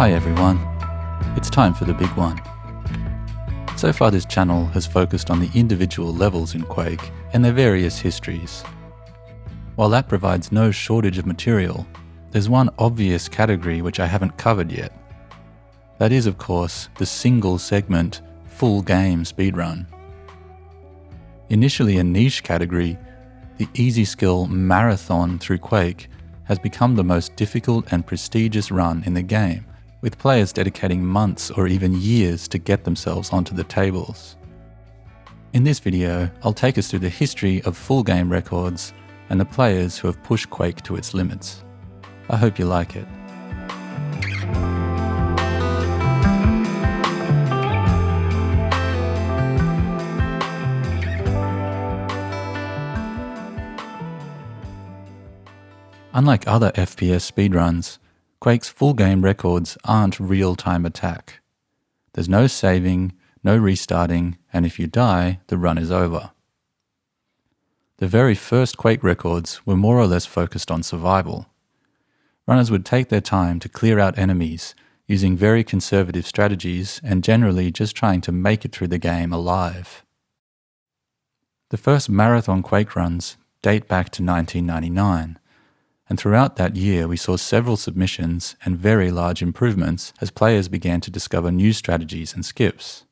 Hi everyone, it's time for the big one. So far this channel has focused on the individual levels in Quake and their various histories. While that provides no shortage of material, there's one obvious category which I haven't covered yet. That is, of course, the single segment, full game speedrun. Initially a niche category, the easy skill marathon through Quake has become the most difficult and prestigious run in the game, with players dedicating months or even years to get themselves onto the tables. In this video, I'll take us through the history of full game records and the players who have pushed Quake to its limits. I hope you like it. Unlike other FPS speedruns, Quake's full game records aren't real-time attack. There's no saving, no restarting, and if you die, the run is over. The very first Quake records were more or less focused on survival. Runners would take their time to clear out enemies, using very conservative strategies and generally just trying to make it through the game alive. The first marathon Quake runs date back to 1999. And throughout that year we saw several submissions and very large improvements as players began to discover new strategies and skips.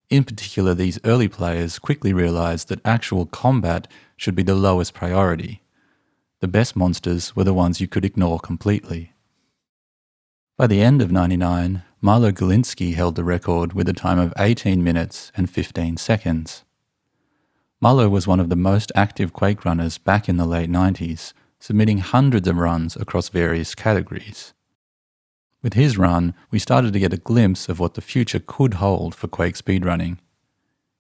In particular, these early players quickly realized that actual combat should be the lowest priority. The best monsters were the ones you could ignore completely. By the end of '99, Marlo Galinsky held the record with a time of 18 minutes and 15 seconds. Marlo was one of the most active Quake runners back in the late 90s, submitting hundreds of runs across various categories. With his run, we started to get a glimpse of what the future could hold for Quake speedrunning.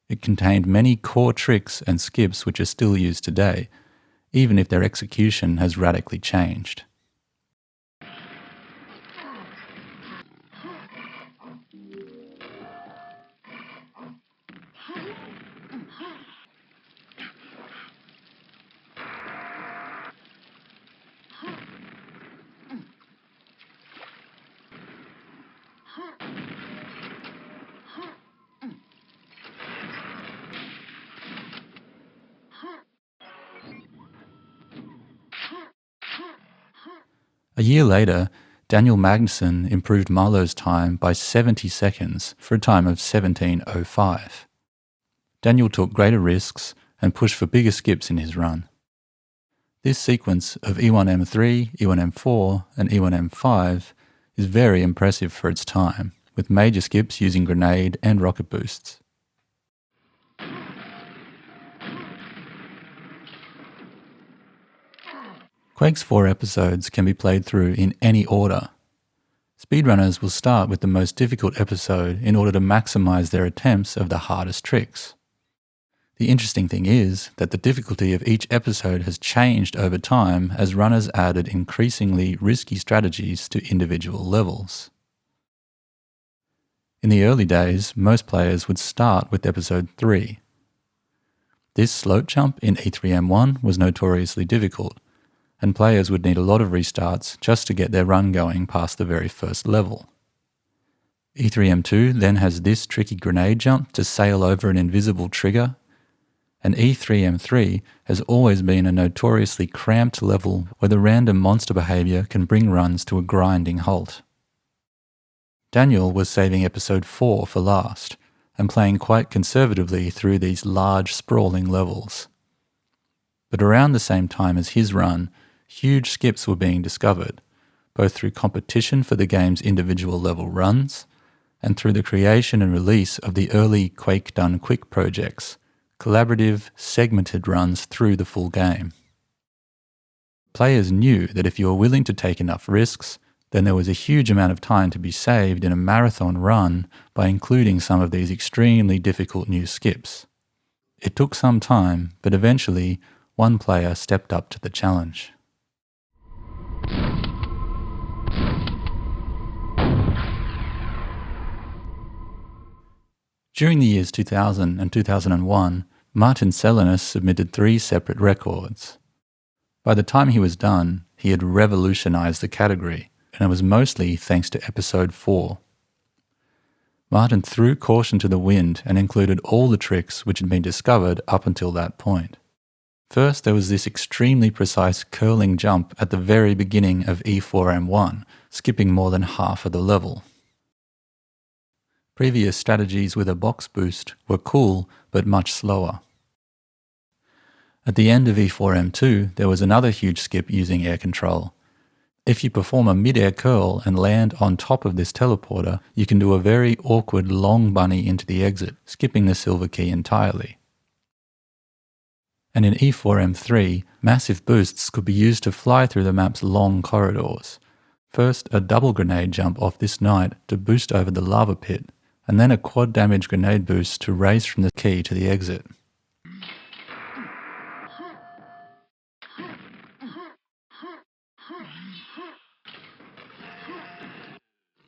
It contained many core tricks and skips which are still used today, even if their execution has radically changed. A year later, Daniel Magnusson improved Marlo's time by 70 seconds for a time of 17:05. Daniel took greater risks and pushed for bigger skips in his run. This sequence of E1M3, E1M4 and E1M5 is very impressive for its time, with major skips using grenade and rocket boosts. Quake's 4 episodes can be played through in any order. Speedrunners will start with the most difficult episode in order to maximize their attempts of the hardest tricks. The interesting thing is that the difficulty of each episode has changed over time as runners added increasingly risky strategies to individual levels. In the early days, most players would start with episode 3. This slope jump in E3M1 was notoriously difficult, and players would need a lot of restarts just to get their run going past the very first level. E3M2 then has this tricky grenade jump to sail over an invisible trigger, and E3M3 has always been a notoriously cramped level where the random monster behaviour can bring runs to a grinding halt. Daniel was saving episode 4 for last, and playing quite conservatively through these large sprawling levels. But around the same time as his run, huge skips were being discovered, both through competition for the game's individual level runs, and through the creation and release of the early Quake Done Quick projects, collaborative, segmented runs through the full game. Players knew that if you were willing to take enough risks, then there was a huge amount of time to be saved in a marathon run by including some of these extremely difficult new skips. It took some time, but eventually, one player stepped up to the challenge. During the years 2000 and 2001, Martin Selenis submitted 3 separate records. By the time he was done, he had revolutionized the category, and it was mostly thanks to episode 4. Martin threw caution to the wind and included all the tricks which had been discovered up until that point. First, there was this extremely precise curling jump at the very beginning of E4M1, skipping more than half of the level. Previous strategies with a box boost were cool, but much slower. At the end of E4M2, there was another huge skip using air control. If you perform a mid-air curl and land on top of this teleporter, you can do a very awkward long bunny into the exit, skipping the silver key entirely. And in E4M3, massive boosts could be used to fly through the map's long corridors. First, a double grenade jump off this knight to boost over the lava pit, and then a quad damage grenade boost to race from the key to the exit.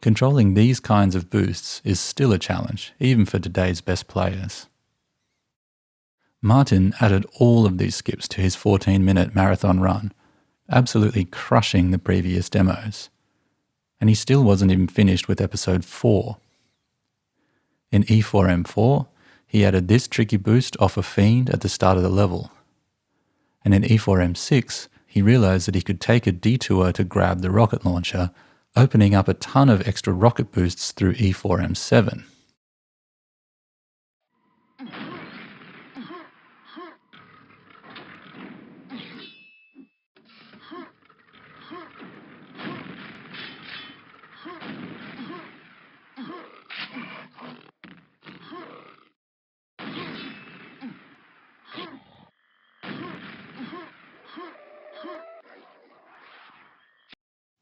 Controlling these kinds of boosts is still a challenge, even for today's best players. Martin added all of these skips to his 14-minute marathon run, absolutely crushing the previous demos. And he still wasn't even finished with episode 4. In E4M4, he added this tricky boost off a fiend at the start of the level. And in E4M6, he realized that he could take a detour to grab the rocket launcher, opening up a ton of extra rocket boosts through E4M7.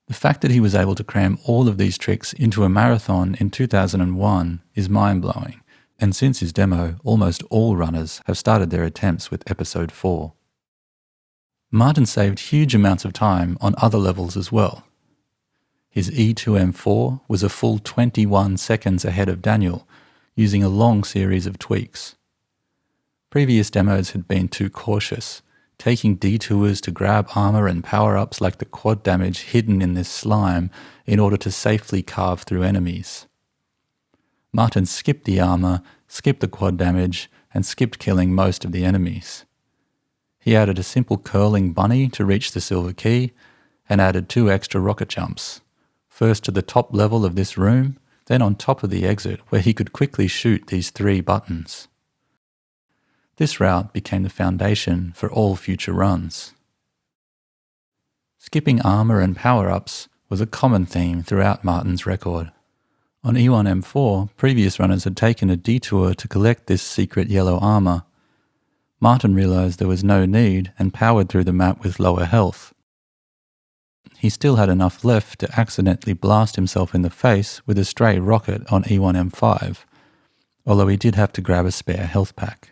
The fact that he was able to cram all of these tricks into a marathon in 2001 is mind-blowing, and since his demo, almost all runners have started their attempts with episode 4. Martin saved huge amounts of time on other levels as well. His E2M4 was a full 21 seconds ahead of Daniel, using a long series of tweaks. Previous demos had been too cautious, taking detours to grab armor and power-ups like the quad damage hidden in this slime in order to safely carve through enemies. Martin skipped the armor, skipped the quad damage, and skipped killing most of the enemies. He added a simple curling bunny to reach the silver key, and added 2 extra rocket jumps, first to the top level of this room, then on top of the exit where he could quickly shoot these 3 buttons. This route became the foundation for all future runs. Skipping armor and power-ups was a common theme throughout Martin's record. On E1M4, previous runners had taken a detour to collect this secret yellow armor. Martin realized there was no need and powered through the map with lower health. He still had enough left to accidentally blast himself in the face with a stray rocket on E1M5, although he did have to grab a spare health pack.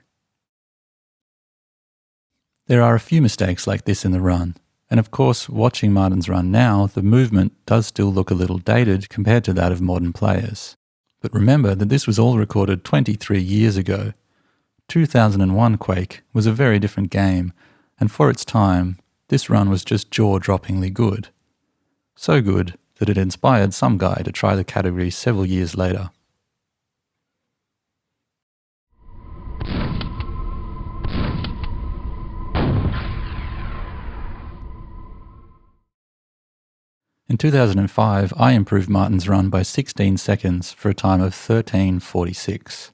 There are a few mistakes like this in the run, and of course, watching Martin's run now, the movement does still look a little dated compared to that of modern players. But remember that this was all recorded 23 years ago. 2001 Quake was a very different game, and for its time, this run was just jaw-droppingly good. So good that it inspired some guy to try the category several years later. In 2005, I improved Martin's run by 16 seconds for a time of 13:46.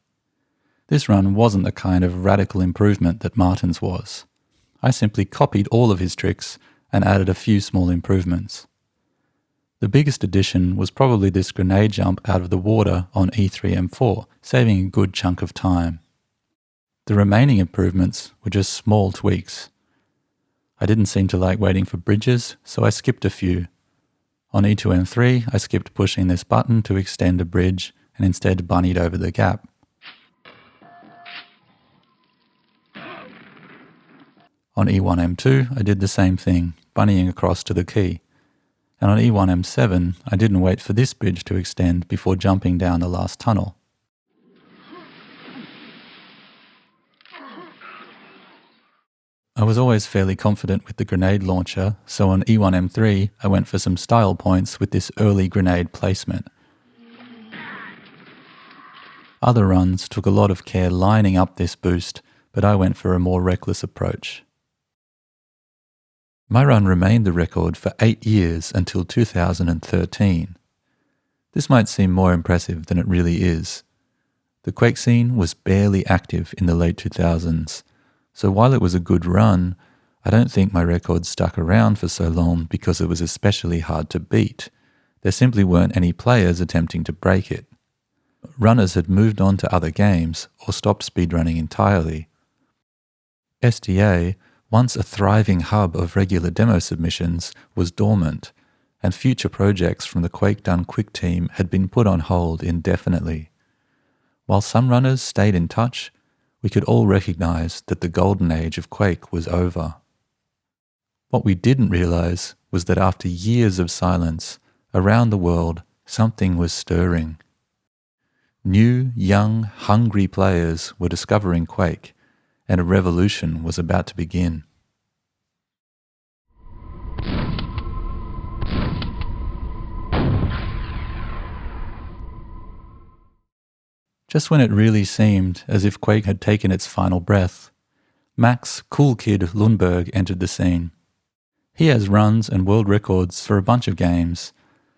This run wasn't the kind of radical improvement that Martin's was. I simply copied all of his tricks and added a few small improvements. The biggest addition was probably this grenade jump out of the water on E3M4, saving a good chunk of time. The remaining improvements were just small tweaks. I didn't seem to like waiting for bridges, so I skipped a few. On E2M3, I skipped pushing this button to extend a bridge and instead bunnied over the gap. On E1M2, I did the same thing, bunnying across to the key. And on E1M7, I didn't wait for this bridge to extend before jumping down the last tunnel. I was always fairly confident with the grenade launcher, so on E1M3 I went for some style points with this early grenade placement. Other runs took a lot of care lining up this boost, but I went for a more reckless approach. My run remained the record for 8 years until 2013. This might seem more impressive than it really is. The Quake scene was barely active in the late 2000s, so while it was a good run, I don't think my record stuck around for so long because it was especially hard to beat. There simply weren't any players attempting to break it. Runners had moved on to other games or stopped speedrunning entirely. STA, once a thriving hub of regular demo submissions, was dormant, and future projects from the Quake Done Quick team had been put on hold indefinitely. While some runners stayed in touch, we could all recognize that the golden age of Quake was over. What we didn't realize was that after years of silence, around the world, something was stirring. New, young, hungry players were discovering Quake, and a revolution was about to begin. Just when it really seemed as if Quake had taken its final breath, Max Cool Kid Lundberg entered the scene. He has runs and world records for a bunch of games,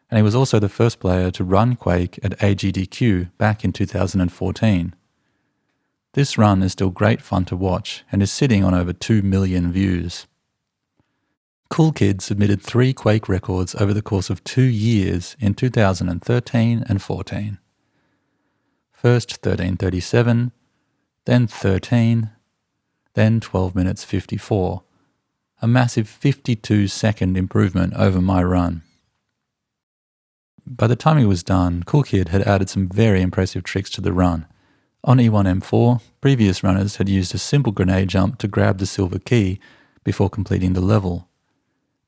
and he was also the first player to run Quake at AGDQ back in 2014. This run is still great fun to watch and is sitting on over 2 million views. Cool Kid submitted 3 Quake records over the course of 2 years in 2013 and 14. First 13:37, then 13, then 12 minutes 54, a massive 52-second improvement over my run. By the time he was done, Cool Kid had added some very impressive tricks to the run. On E1M4, previous runners had used a simple grenade jump to grab the silver key before completing the level.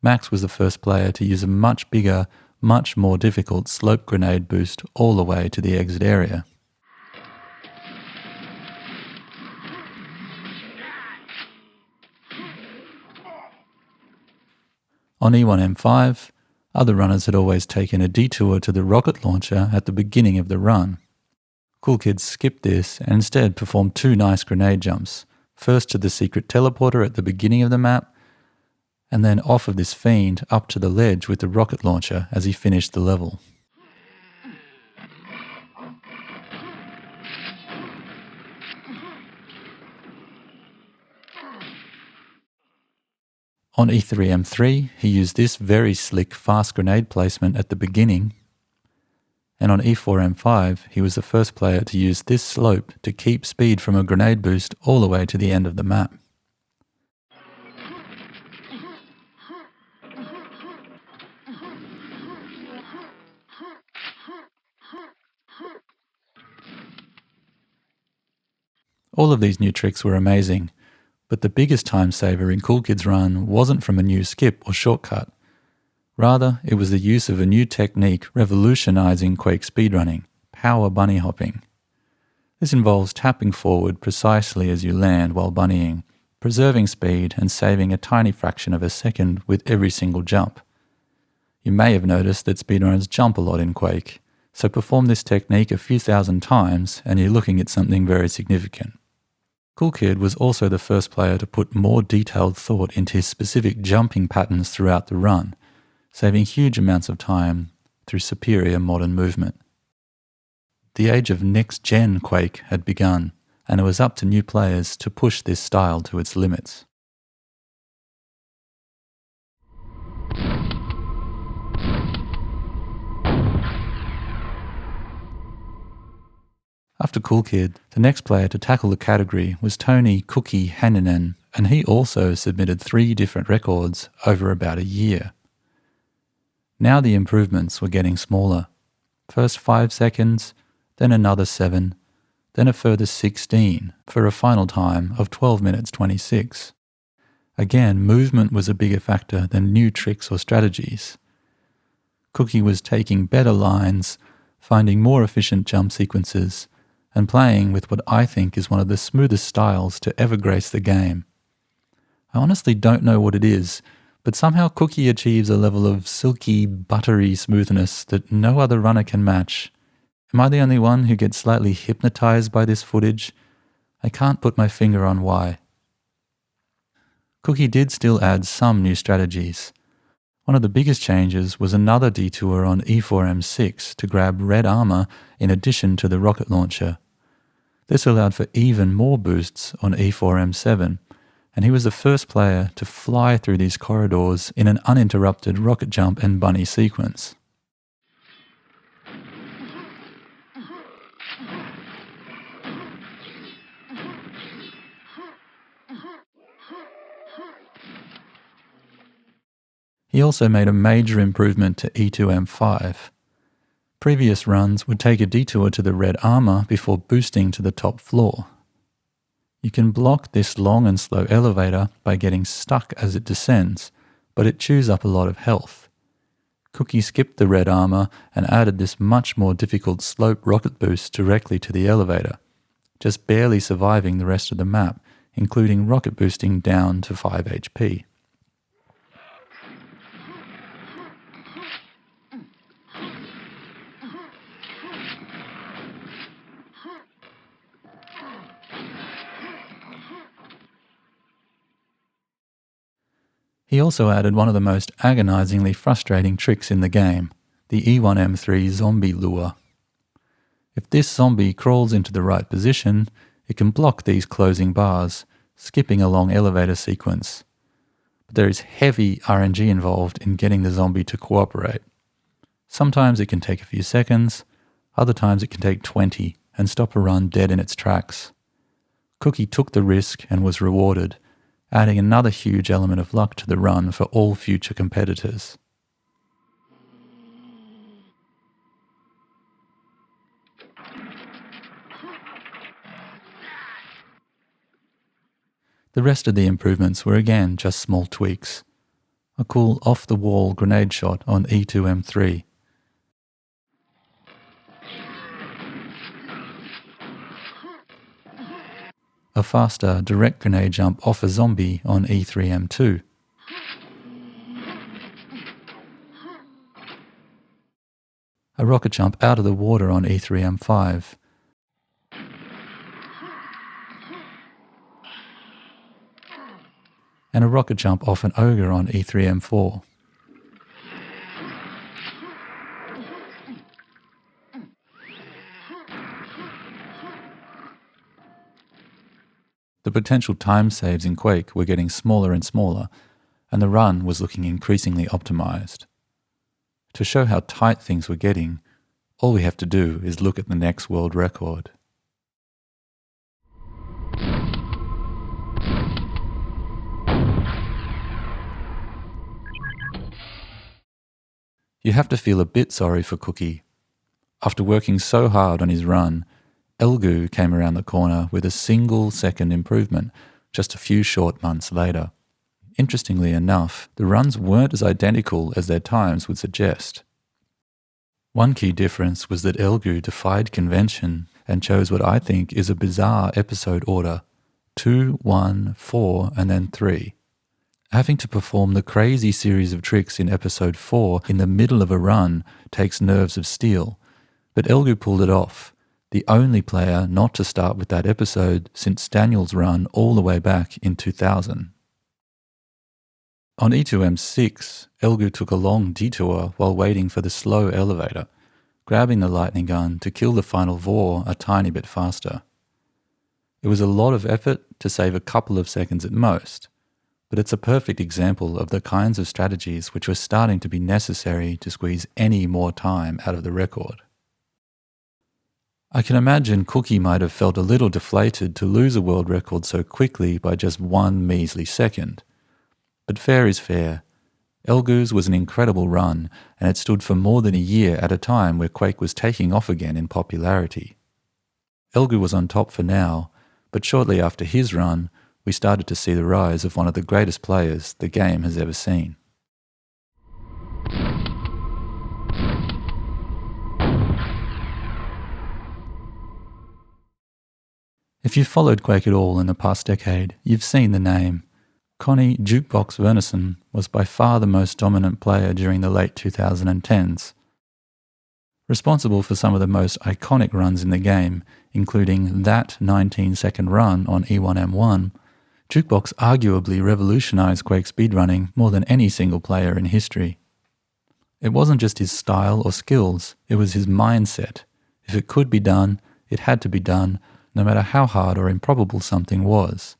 Max was the first player to use a much bigger, much more difficult slope grenade boost all the way to the exit area. On E1M5, other runners had always taken a detour to the rocket launcher at the beginning of the run. Cool Kid skipped this and instead performed 2 nice grenade jumps, first to the secret teleporter at the beginning of the map, and then off of this fiend up to the ledge with the rocket launcher as he finished the level. On E3M3, he used this very slick fast grenade placement at the beginning, and on E4M5, he was the first player to use this slope to keep speed from a grenade boost all the way to the end of the map. All of these new tricks were amazing, but the biggest time saver in Cool Kid's run wasn't from a new skip or shortcut. Rather, it was the use of a new technique revolutionizing Quake speedrunning, power bunny hopping. This involves tapping forward precisely as you land while bunnying, preserving speed and saving a tiny fraction of a second with every single jump. You may have noticed that speedrunners jump a lot in Quake, so perform this technique a few thousand times and you're looking at something very significant. Cool Kid was also the first player to put more detailed thought into his specific jumping patterns throughout the run, saving huge amounts of time through superior modern movement. The age of next-gen Quake had begun, and it was up to new players to push this style to its limits. After Cool Kid, the next player to tackle the category was Tony Cookie Hanninen, and he also submitted 3 different records over about a year. Now the improvements were getting smaller. First 5 seconds, then another 7, then a further 16 for a final time of 12 minutes 26. Again, movement was a bigger factor than new tricks or strategies. Cookie was taking better lines, finding more efficient jump sequences, and playing with what I think is one of the smoothest styles to ever grace the game. I honestly don't know what it is, but somehow Cookie achieves a level of silky, buttery smoothness that no other runner can match. Am I the only one who gets slightly hypnotized by this footage? I can't put my finger on why. Cookie did still add some new strategies. One of the biggest changes was another detour on E4M6 to grab red armor in addition to the rocket launcher. This allowed for even more boosts on E4M7, and he was the first player to fly through these corridors in an uninterrupted rocket jump and bunny sequence. He also made a major improvement to E2M5. Previous runs would take a detour to the red armor before boosting to the top floor. You can block this long and slow elevator by getting stuck as it descends, but it chews up a lot of health. Cookie skipped the red armor and added this much more difficult slope rocket boost directly to the elevator, just barely surviving the rest of the map, including rocket boosting down to 5 HP. He also added one of the most agonizingly frustrating tricks in the game, the E1M3 zombie lure. If this zombie crawls into the right position, it can block these closing bars, skipping a long elevator sequence. But there is heavy RNG involved in getting the zombie to cooperate. Sometimes it can take a few seconds, other times it can take 20 and stop a run dead in its tracks. Cookie took the risk and was rewarded, adding another huge element of luck to the run for all future competitors. The rest of the improvements were again just small tweaks. A cool off-the-wall grenade shot on E2M3. A faster direct grenade jump off a zombie on E3M2. A rocket jump out of the water on E3M5. And a rocket jump off an ogre on E3M4. The potential time saves in Quake were getting smaller and smaller, and the run was looking increasingly optimized. To show how tight things were getting, all we have to do is look at the next world record. You have to feel a bit sorry for Cookie. After working so hard on his run, Elgu came around the corner with a single-second improvement just a few short months later. Interestingly enough, the runs weren't as identical as their times would suggest. One key difference was that Elgu defied convention and chose what I think is a bizarre episode order: 2, 1, 4, and then 3. Having to perform the crazy series of tricks in episode 4 in the middle of a run takes nerves of steel, but Elgu pulled it off, the only player not to start with that episode since Daniel's run all the way back in 2000. On E2M6, Elgu took a long detour while waiting for the slow elevator, grabbing the lightning gun to kill the final Vor a tiny bit faster. It was a lot of effort to save a couple of seconds at most, but it's a perfect example of the kinds of strategies which were starting to be necessary to squeeze any more time out of the record. I can imagine Cookie might have felt a little deflated to lose a world record so quickly by just one measly second. But fair is fair. Elgu's was an incredible run, and it stood for more than a year at a time where Quake was taking off again in popularity. Elgu was on top for now, but shortly after his run, we started to see the rise of one of the greatest players the game has ever seen. If you've followed Quake at all in the past decade, you've seen the name. Connie Jukebox Vernison was by far the most dominant player during the late 2010s. Responsible for some of the most iconic runs in the game, including that 19-second run on E1M1, Jukebox arguably revolutionized Quake speedrunning more than any single player in history. It wasn't just his style or skills, it was his mindset. If it could be done, it had to be done, no matter how hard or improbable something was.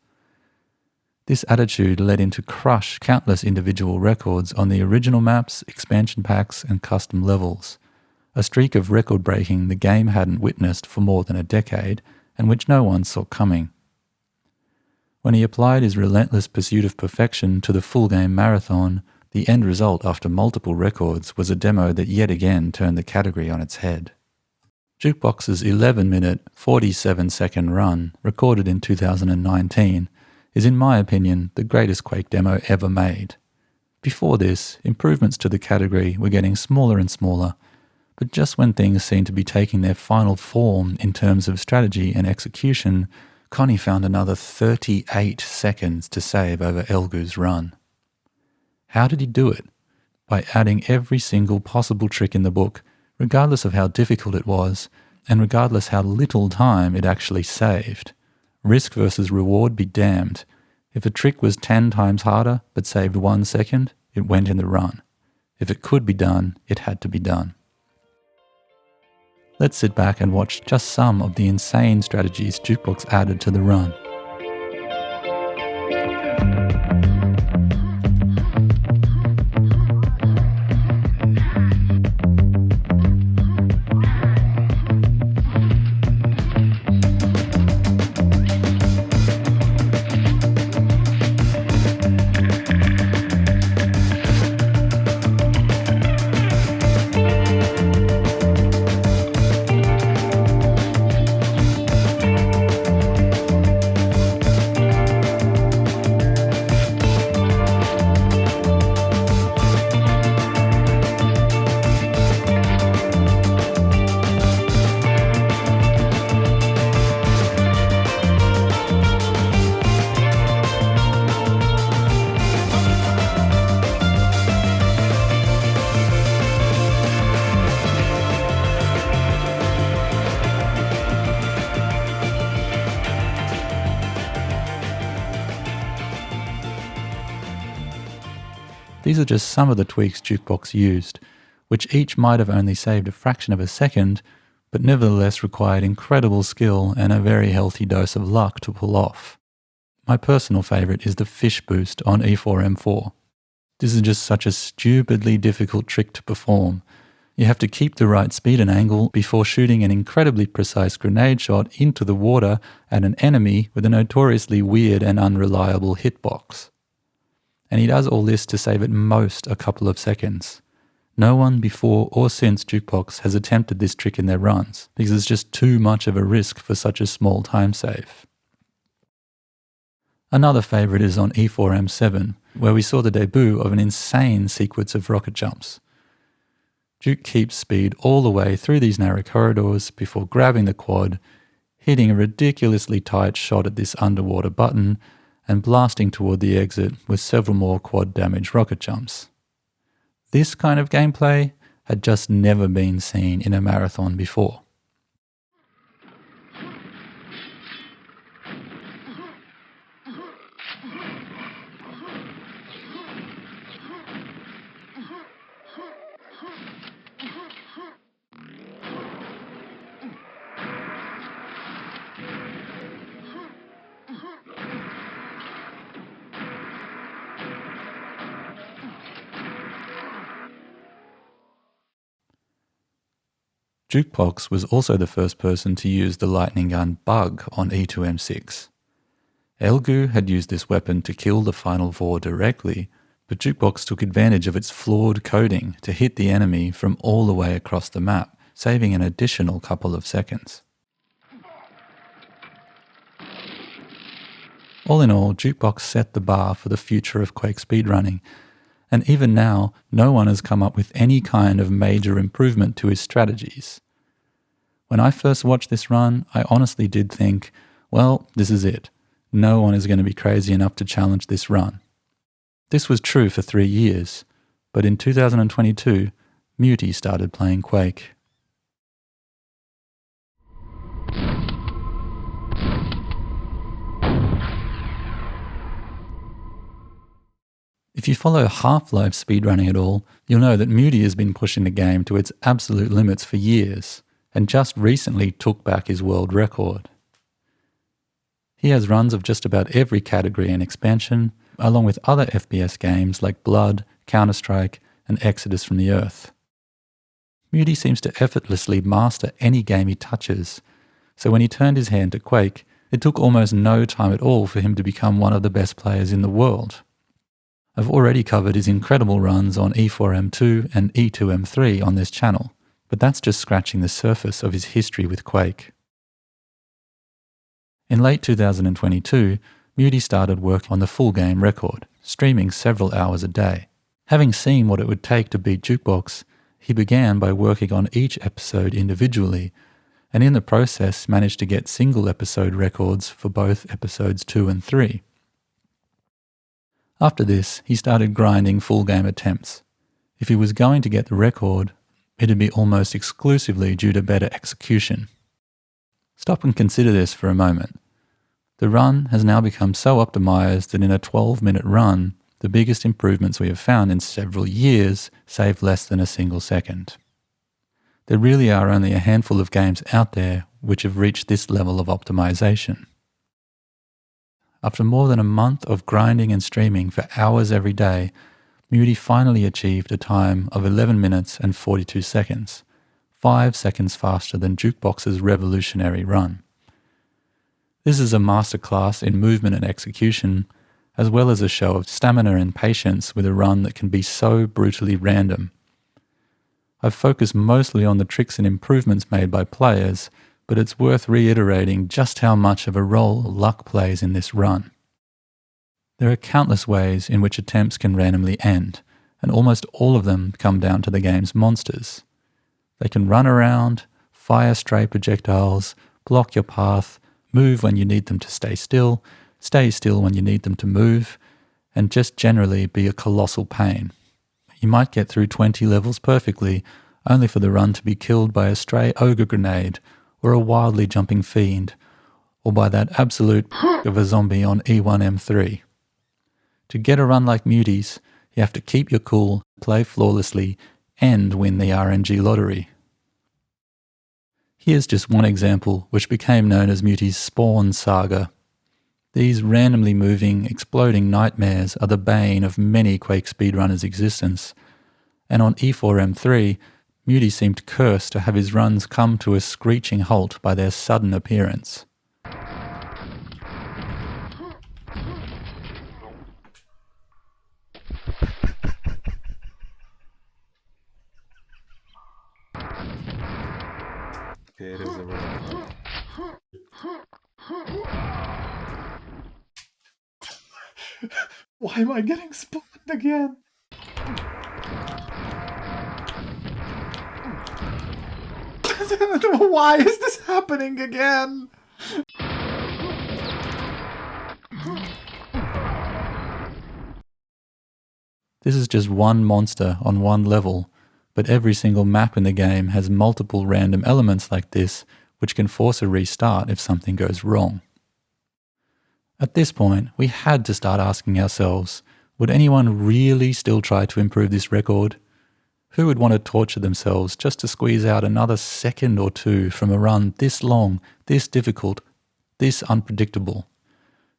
This attitude led him to crush countless individual records on the original maps, expansion packs, and custom levels, a streak of record-breaking the game hadn't witnessed for more than a decade, and which no one saw coming. When he applied his relentless pursuit of perfection to the full game marathon, the end result after multiple records was a demo that yet again turned the category on its head. Jukebox's 11-minute, 47-second run, recorded in 2019, is in my opinion the greatest Quake demo ever made. Before this, improvements to the category were getting smaller and smaller, but just when things seemed to be taking their final form in terms of strategy and execution, Connie found another 38 seconds to save over Elgu's run. How did he do it? By adding every single possible trick in the book, regardless of how difficult it was, and regardless how little time it actually saved. Risk versus reward be damned. If a trick was 10 times harder but saved 1 second, it went in the run. If it could be done, it had to be done. Let's sit back and watch just some of the insane strategies Jukebox added to the run. These are just some of the tweaks Jukebox used, which each might have only saved a fraction of a second, but nevertheless required incredible skill and a very healthy dose of luck to pull off. My personal favourite is the fish boost on E4M4. This is just such a stupidly difficult trick to perform. You have to keep the right speed and angle before shooting an incredibly precise grenade shot into the water at an enemy with a notoriously weird and unreliable hitbox. And he does all this to save at most a couple of seconds. No one before or since Jukebox has attempted this trick in their runs, because it's just too much of a risk for such a small time save. Another favourite is on E4M7, where we saw the debut of an insane sequence of rocket jumps. Juke keeps speed all the way through these narrow corridors before grabbing the quad, hitting a ridiculously tight shot at this underwater button, and blasting toward the exit with several more quad damage rocket jumps. This kind of gameplay had just never been seen in a marathon before. Jukebox was also the first person to use the lightning gun bug on E2M6. Elgu had used this weapon to kill the final four directly, but Jukebox took advantage of its flawed coding to hit the enemy from all the way across the map, saving an additional couple of seconds. All in all, Jukebox set the bar for the future of Quake speedrunning, and even now, no one has come up with any kind of major improvement to his strategies. When I first watched this run, I honestly did think, well, this is it. No one is going to be crazy enough to challenge this run. This was true for 3 years, but in 2022, Muty started playing Quake. If you follow Half-Life speedrunning at all, you'll know that Muty has been pushing the game to its absolute limits for years, and just recently took back his world record. He has runs of just about every category and expansion, along with other FPS games like Blood, Counter-Strike, and Exodus from the Earth. Muty seems to effortlessly master any game he touches, so when he turned his hand to Quake, it took almost no time at all for him to become one of the best players in the world. I've already covered his incredible runs on E4M2 and E2M3 on this channel, but that's just scratching the surface of his history with Quake. In late 2022, Muty started work on the full game record, streaming several hours a day. Having seen what it would take to beat Jukebox, he began by working on each episode individually, and in the process managed to get single episode records for both episodes 2 and 3. After this, he started grinding full game attempts. If he was going to get the record, it'd be almost exclusively due to better execution. Stop and consider this for a moment. The run has now become so optimized that in a 12-minute run, the biggest improvements we have found in several years save less than a single second. There really are only a handful of games out there which have reached this level of optimization. After more than a month of grinding and streaming for hours every day, Muty finally achieved a time of 11 minutes and 42 seconds, 5 seconds faster than Jukebox's revolutionary run. This is a masterclass in movement and execution, as well as a show of stamina and patience with a run that can be so brutally random. I've focused mostly on the tricks and improvements made by players, but it's worth reiterating just how much of a role luck plays in this run. There are countless ways in which attempts can randomly end, and almost all of them come down to the game's monsters. They can run around, fire stray projectiles, block your path, move when you need them to stay still when you need them to move, and just generally be a colossal pain. You might get through 20 levels perfectly, only for the run to be killed by a stray ogre grenade, or a wildly jumping fiend, or by that absolute of a zombie on E1M3. To get a run like Muty's, you have to keep your cool, play flawlessly, and win the RNG lottery. Here's just one example which became known as Muty's Spawn Saga. These randomly moving, exploding nightmares are the bane of many Quake speedrunners' existence, and on E4M3, Muty seemed cursed to have his runs come to a screeching halt by their sudden appearance. Why am I getting spawned again? Why is this happening again? This is just one monster on one level, but every single map in the game has multiple random elements like this which can force a restart if something goes wrong. At this point, we had to start asking ourselves, would anyone really still try to improve this record? Who would want to torture themselves just to squeeze out another second or two from a run this long, this difficult, this unpredictable?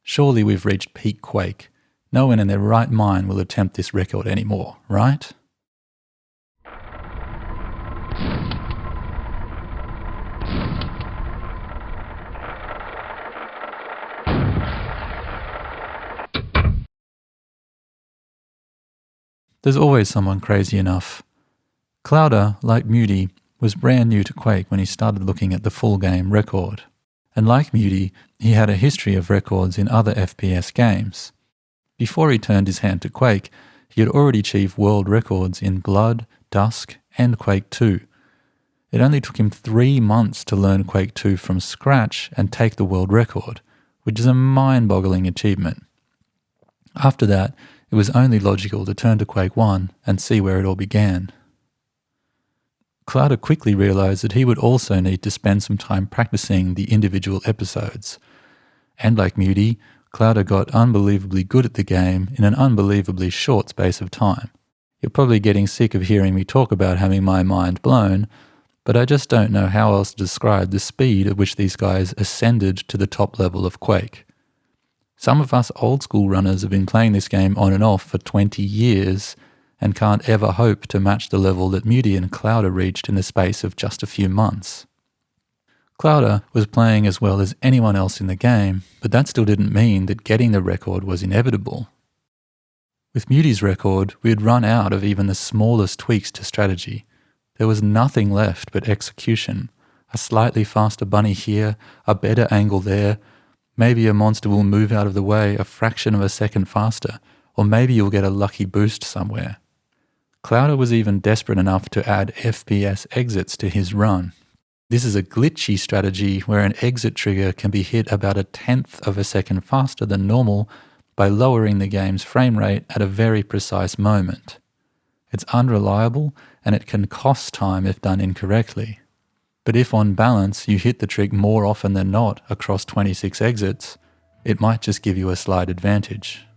Surely we've reached peak Quake. No one in their right mind will attempt this record anymore, right? There's always someone crazy enough. Clouder, like Muty, was brand new to Quake when he started looking at the full game record. And like Muty, he had a history of records in other FPS games. Before he turned his hand to Quake, he had already achieved world records in Blood, Dusk, and Quake 2. It only took him 3 months to learn Quake 2 from scratch and take the world record, which is a mind-boggling achievement. After that, it was only logical to turn to Quake 1 and see where it all began. Clouder quickly realised that he would also need to spend some time practicing the individual episodes. And like Muty, Clouder got unbelievably good at the game in an unbelievably short space of time. You're probably getting sick of hearing me talk about having my mind blown, but I just don't know how else to describe the speed at which these guys ascended to the top level of Quake. Some of us old school runners have been playing this game on and off for 20 years and can't ever hope to match the level that Muty and Clouder reached in the space of just a few months. Clouder was playing as well as anyone else in the game, but that still didn't mean that getting the record was inevitable. With Muty's record, we had run out of even the smallest tweaks to strategy. There was nothing left but execution. A slightly faster bunny here, a better angle there. Maybe a monster will move out of the way a fraction of a second faster, or maybe you'll get a lucky boost somewhere. Clouder was even desperate enough to add FPS exits to his run. This is a glitchy strategy where an exit trigger can be hit about 1/10 of a second faster than normal by lowering the game's frame rate at a very precise moment. It's unreliable and it can cost time if done incorrectly. But if on balance you hit the trick more often than not across 26 exits, it might just give you a slight advantage.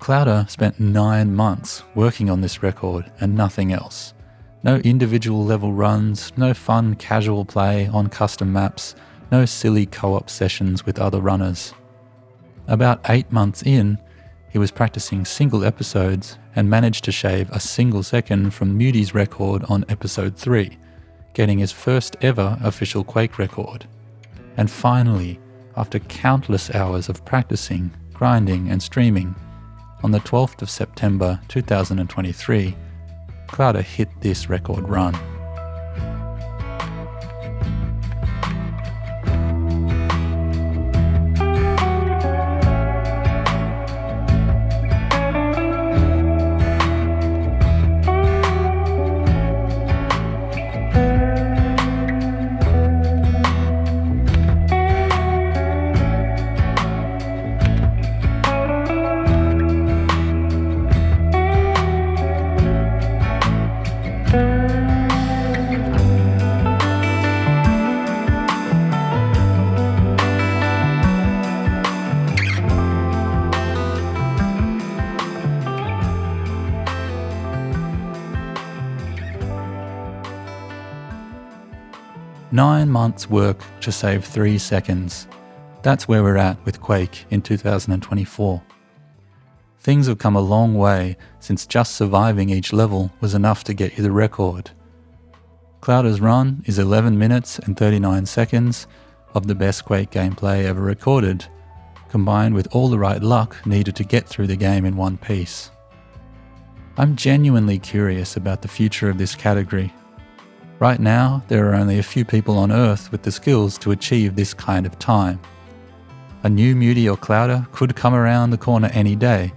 Clouder spent 9 months working on this record and nothing else. No individual level runs, no fun casual play on custom maps, no silly co-op sessions with other runners. About 8 months in, he was practicing single episodes and managed to shave a single second from Muty's record on episode 3, getting his first ever official Quake record. And finally, after countless hours of practicing, grinding and streaming, on the 12th of September 2023, Clouder hit this record run. Nine months work to save 3 seconds. That's where we're at with Quake in 2024. Things have come a long way since just surviving each level was enough to get you the record. Clouder's run is 11 minutes and 39 seconds of the best Quake gameplay ever recorded, combined with all the right luck needed to get through the game in one piece. I'm genuinely curious about the future of this category. Right now, there are only a few people on Earth with the skills to achieve this kind of time. A new Muty or Clouder could come around the corner any day,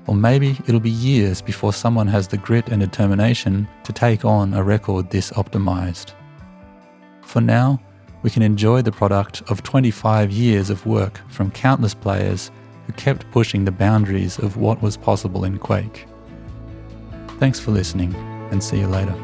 or maybe it'll be years before someone has the grit and determination to take on a record this optimized. For now, we can enjoy the product of 25 years of work from countless players who kept pushing the boundaries of what was possible in Quake. Thanks for listening, and see you later.